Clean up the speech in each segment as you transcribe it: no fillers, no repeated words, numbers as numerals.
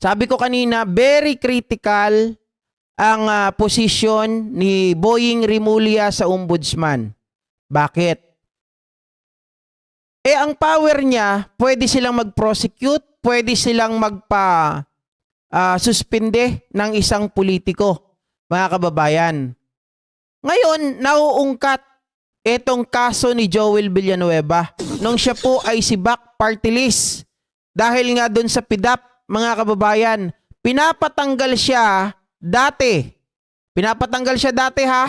Sabi ko kanina, very critical ang posisyon ni Boying Rimulya sa ombudsman. Bakit? Ang power niya, pwede silang mag-prosecute, pwede silang suspende ng isang politiko, mga kababayan. Ngayon, nauungkat itong kaso ni Joel Villanueva nung siya po ay si Back Party List. Dahil nga dun sa PDAP, mga kababayan, pinapatanggal siya dati ha,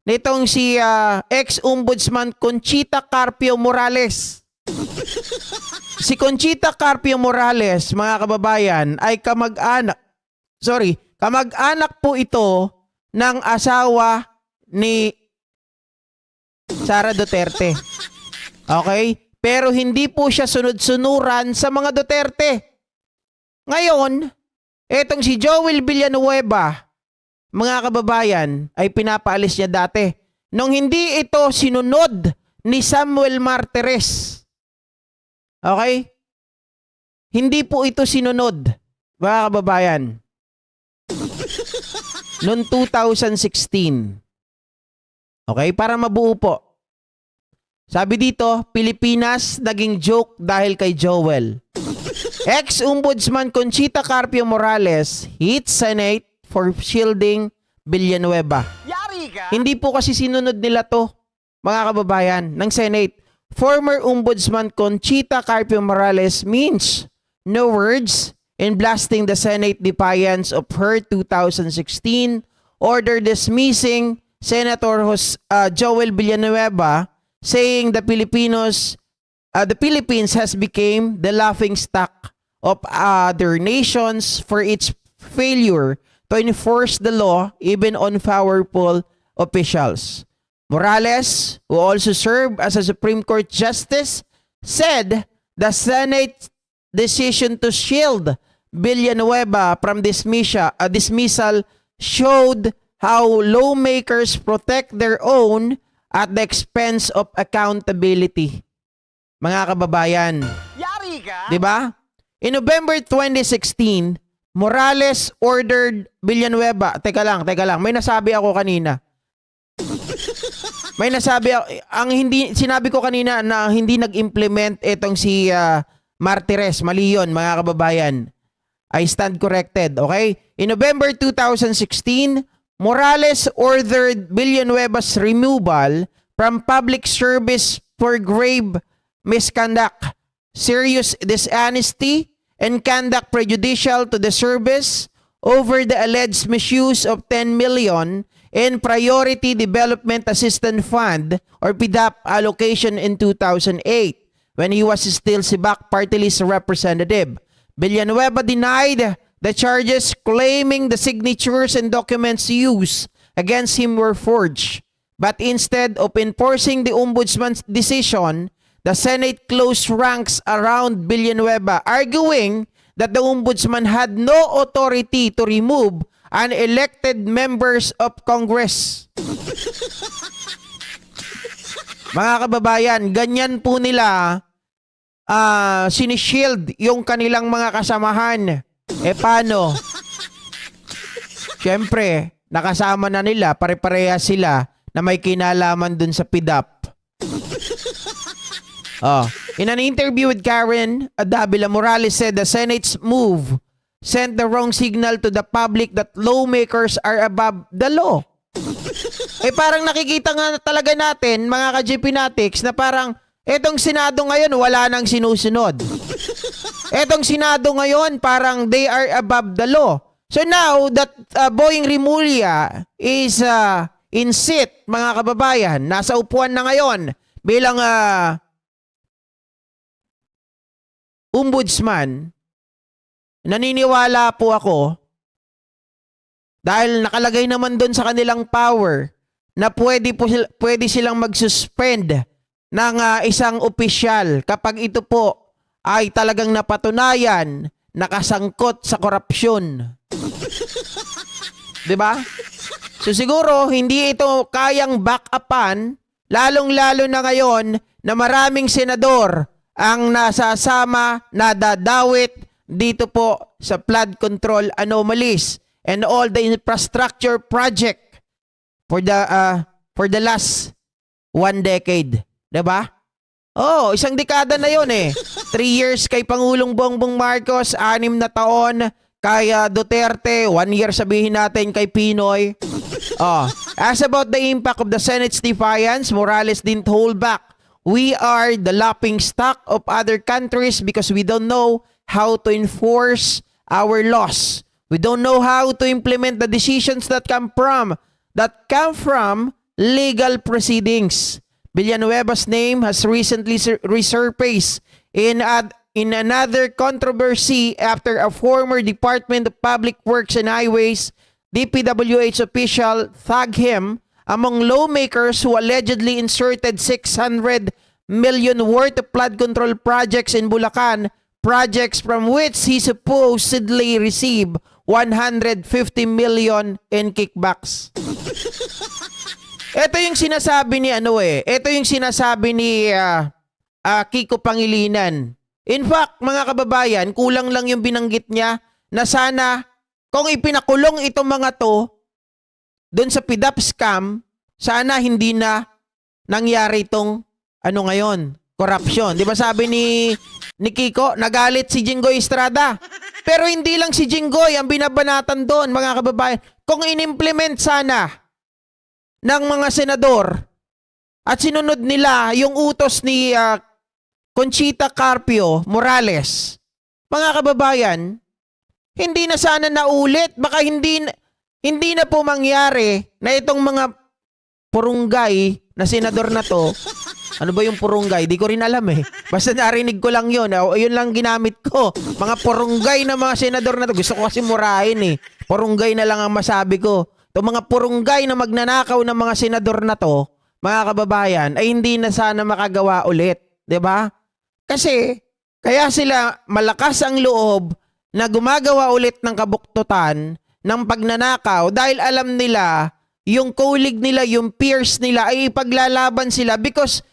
nitong si ex-ombudsman Conchita Carpio Morales. Si Conchita Carpio Morales, mga kababayan, ay kamag-anak po ito ng asawa ni Sara Duterte. Okay? Pero hindi po siya sunod-sunuran sa mga Duterte. Ngayon, etong si Joel Villanueva, mga kababayan, ay pinapaalis niya dati. Nung hindi ito sinunod ni Samuel Martires. Okay? Hindi po ito sinunod, mga kababayan. Noong 2016. Okay? Para mabuo po. Sabi dito, Pilipinas naging joke dahil kay Joel. Ex-Ombudsman Conchita Carpio Morales hits Senate for shielding Villanueva. Yari ka? Hindi po kasi sinunod nila to, mga kababayan, ng Senate. Former Ombudsman Conchita Carpio Morales means no words in blasting the Senate defiance of her 2016 order dismissing Senator Joel Villanueva, saying the Philippines has become the laughingstock of other nations for its failure to enforce the law even on powerful officials. Morales, who also served as a Supreme Court Justice, said the Senate's decision to shield Villanueva from dismissal showed how lawmakers protect their own at the expense of accountability. Mga kababayan, Yari ka? 'di ba? In November 2016, Morales ordered Villanueva. Teka lang, may nasabi ako kanina. Sinabi ko kanina na hindi nag-implement itong si Martires. Mali yun, mga kababayan. I stand corrected, okay? In November 2016, Morales ordered Villanueva's removal from public service for grave misconduct, serious dishonesty, and conduct prejudicial to the service over the alleged misuse of 10 million in Priority Development Assistance Fund or PDAP allocation in 2008 when he was still si Back Party List representative. Villanueva denied the charges, claiming the signatures and documents used against him were forged. But instead of enforcing the ombudsman's decision, the Senate closed ranks around Villanueva, arguing that the ombudsman had no authority to remove unelected members of Congress. Mga kababayan, ganyan po nila sinishield yung kanilang mga kasamahan. Paano? Siyempre, nakasama na nila, pare-pareha sila na may kinalaman dun sa PDAP. In an interview with Karen Davila, Morales said the Senate's move sent the wrong signal to the public that lawmakers are above the law. Parang nakikita nga talaga natin, mga ka-GPnatics, na parang etong Senado ngayon wala nang sinusunod. Etong Senado ngayon parang they are above the law. So now that Boying Rimulya is in seat, mga kababayan, nasa upuan na ngayon bilang ombudsman, naniniwala po ako dahil nakalagay naman doon sa kanilang power na pwede silang mag-suspend ng isang opisyal kapag ito po ay talagang napatunayan nakasangkot sa korupsyon. 'Di ba? So siguro hindi ito kayang back-upan, lalong-lalo na ngayon na maraming senador ang nasasama, nadadawit dito po sa flood control anomalies and all the infrastructure project for the last 1 decade. 'Di ba? Oh, isang dekada na 'yon eh. 3 years kay Pangulong Bongbong Marcos, 6 na taon kay Duterte, 1 year sabihin natin kay Pinoy. Oh, as about the impact of the Senate's defiance, Morales didn't hold back. We are the laughing stock of other countries because we don't know how to enforce our laws. We don't know how to implement the decisions that come from legal proceedings. Villanueva's name has recently resurfaced in another controversy after a former Department of Public Works and Highways DPWH official tagged him among lawmakers who allegedly inserted 600 million worth of flood control projects in Bulacan, projects from which he supposedly received 150 million in kickbacks. Ito yung sinasabi ni ito yung sinasabi ni Kiko Pangilinan. In fact, mga kababayan, kulang lang yung binanggit niya na sana kung ipinakulong itong mga to doon sa PDAP scam, sana hindi na nangyari itong ngayon, corruption. Di ba sabi ni Kiko, nagalit si Jinggoy Estrada. Pero hindi lang si Jinggoy ang binabanatan doon, mga kababayan. Kung inimplement sana ng mga senador at sinunod nila yung utos ni Conchita Carpio Morales, mga kababayan, hindi na sana naulit. Baka hindi na po mangyari na itong mga purunggay na senador na to. Ano ba yung purunggay? Di ko rin alam eh. Basta narinig ko lang yun. Yun lang ginamit ko. Mga purunggay na mga senador na to. Gusto ko kasi murahin eh. Purunggay na lang ang masabi ko. Itong mga purunggay na magnanakaw ng mga senador na to, mga kababayan, ay hindi na sana makagawa ulit. 'Di ba? Kasi, kaya sila malakas ang loob na gumagawa ulit ng kabuktutan ng pagnanakaw dahil alam nila yung colleague nila, yung peers nila ay ipaglalaban sila because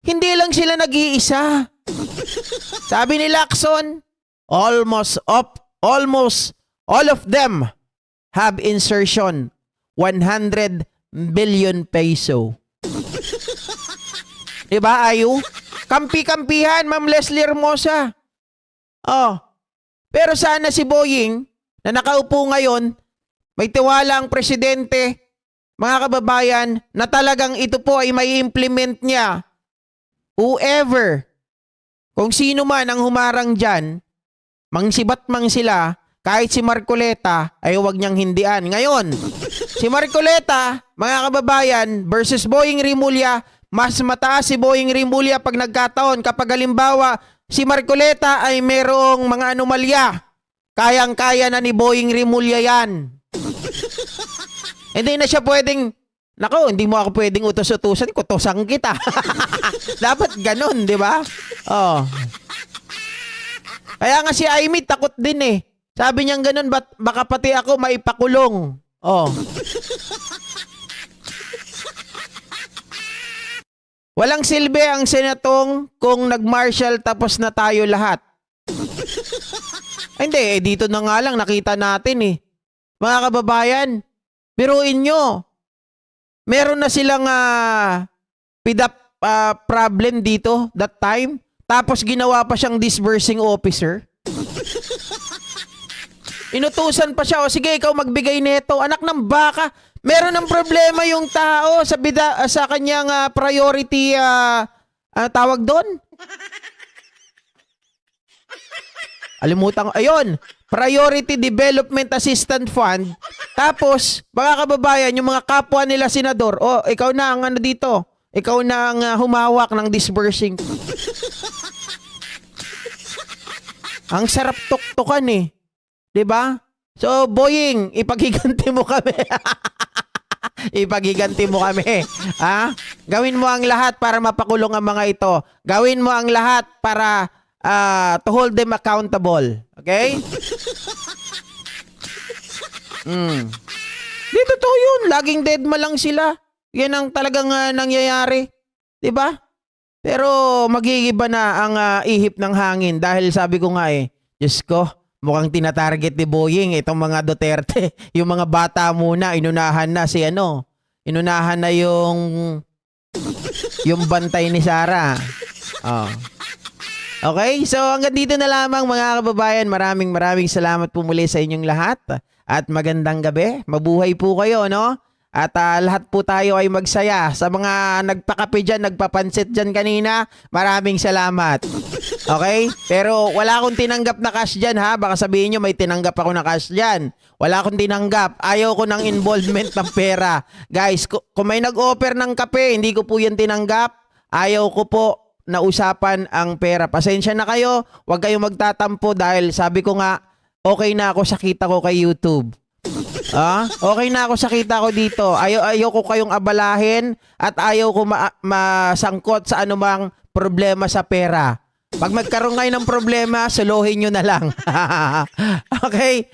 hindi lang sila nag-iisa. Sabi ni Lacson, almost all of them have insertion 100 billion peso. Diba, Ayu? Kampi-kampihan, Ma'am Leslie Hermosa. Oh. Pero sana si Boying, na nakaupo ngayon, may tiwala ang presidente, mga kababayan, na talagang ito po ay may implement niya. Whoever, kung sino man ang humarang dyan, mangsibat mang sila, kahit si Marcoleta, ay huwag niyang hindian. Ngayon, si Marcoleta, mga kababayan, versus Boying Rimulya, mas mataas si Boying Rimulya pag nagkataon kapag halimbawa si Marcoleta ay merong mga anomalya. Kayang-kaya na ni Boying Rimulya yan. Hindi na siya pwedeng, nako, hindi mo ako pwedeng utos-utusan, kutosan kita. Dapat ganun, di ba? Oh. Kaya nga si Amy takot din eh. Sabi niyang ganun, baka pati ako maipakulong. Oh. Walang silbi ang senatong kung nag-martial tapos na tayo lahat. Hindi, dito na nga lang nakita natin eh. Mga kababayan, biruin nyo. Meron na silang PDAP problem dito that time. Tapos ginawa pa siyang disbursing officer. Inutusan pa siya, o sige, ikaw magbigay nito. Anak ng baka, meron ng problema yung tao sa kanyang priority, tawag doon? Alimutan ko. Ayun, Priority Development Assistance Fund. Tapos, mga kababayan, yung mga kapwa nila senador, oh, ikaw na ang ano dito. Ikaw na ang humawak ng disbursing. Ang sarap tuktukan eh. 'Di ba? So, Boying, ipaghiganti mo kami. Ipaghiganti mo kami. Ha? Gawin mo ang lahat para mapakulong ang mga ito. Gawin mo ang lahat para to hold them accountable. Okay? Di totoo yun. Laging deadma lang sila. Yan ang talagang nangyayari. 'Di ba? Pero magigiba na ang ihip ng hangin dahil sabi ko nga eh, Diyos ko, mukhang tinatarget ni Boying itong mga Duterte. Yung mga bata muna, inunahan na si ano, inunahan na yung bantay ni Sara. Oh. Okay, so hanggang dito na lamang mga kababayan. Maraming salamat po muli sa inyong lahat. At magandang gabi. Mabuhay po kayo, no? At lahat po tayo ay magsaya. Sa mga nagpakape dyan, nagpapansit dyan kanina, maraming salamat. Okay? Pero wala akong tinanggap na cash dyan, ha? Baka sabihin nyo may tinanggap ako na cash dyan. Wala akong tinanggap. Ayaw ko ng involvement ng pera. Guys, kung may nag-offer ng kape, hindi ko po yan tinanggap. Ayaw ko po na usapan ang pera. Pasensya na kayo. Huwag kayong magtatampo dahil sabi ko nga, okay na ako sa kita ko kay YouTube. Okay na ako sa kita ko dito. Ayaw ko kayong abalahin at ayaw ko masangkot sa anumang problema sa pera. Pag magkaroon kayo ng problema, suluhin nyo na lang. Okay?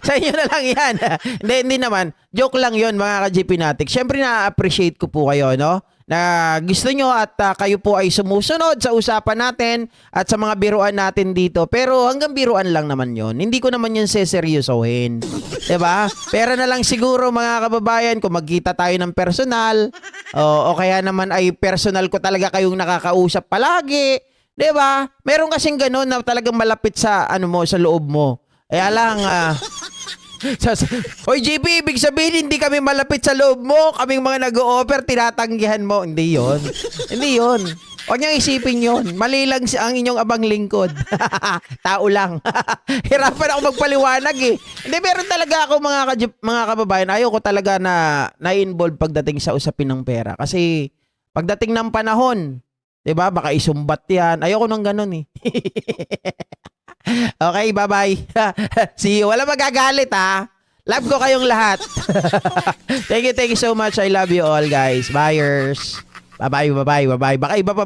Sa inyo na lang yan. Hindi naman. Joke lang yon mga ka-GP natin. Siyempre na-appreciate ko po kayo, no? Na gusto nyo at kayo po ay sumusunod sa usapan natin at sa mga biruan natin dito. Pero hanggang biruan lang naman yon. Hindi ko naman yun seseryosohin. Diba? Pera na lang siguro mga kababayan kung magkita tayo ng personal o kaya naman ay personal ko talaga kayong nakakausap palagi. Diba? Meron kasing ganun na talagang malapit sa ano mo, sa loob mo. Kaya lang Hoy JP, ibig sabihin hindi kami malapit sa loob mo. Kaming mga nag-o-offer, tinatanggihan mo. Hindi yon. Hindi yon. Huwag niyang isipin yon. Mali lang ang inyong abang lingkod. Tao lang. Hirapan ako magpaliwanag eh. Hindi, meron talaga ako mga kababayan. Ayaw ko talaga na-involve pagdating sa usapin ng pera. Kasi pagdating ng panahon, 'di ba? Baka isumbat 'yan. Ayoko nang ganun eh. Okay, bye-bye. See you. Wala magagalit ha. Love ko kayong lahat. Thank you so much. I love you all guys. Buyers. Bye-bye. Baka iba pa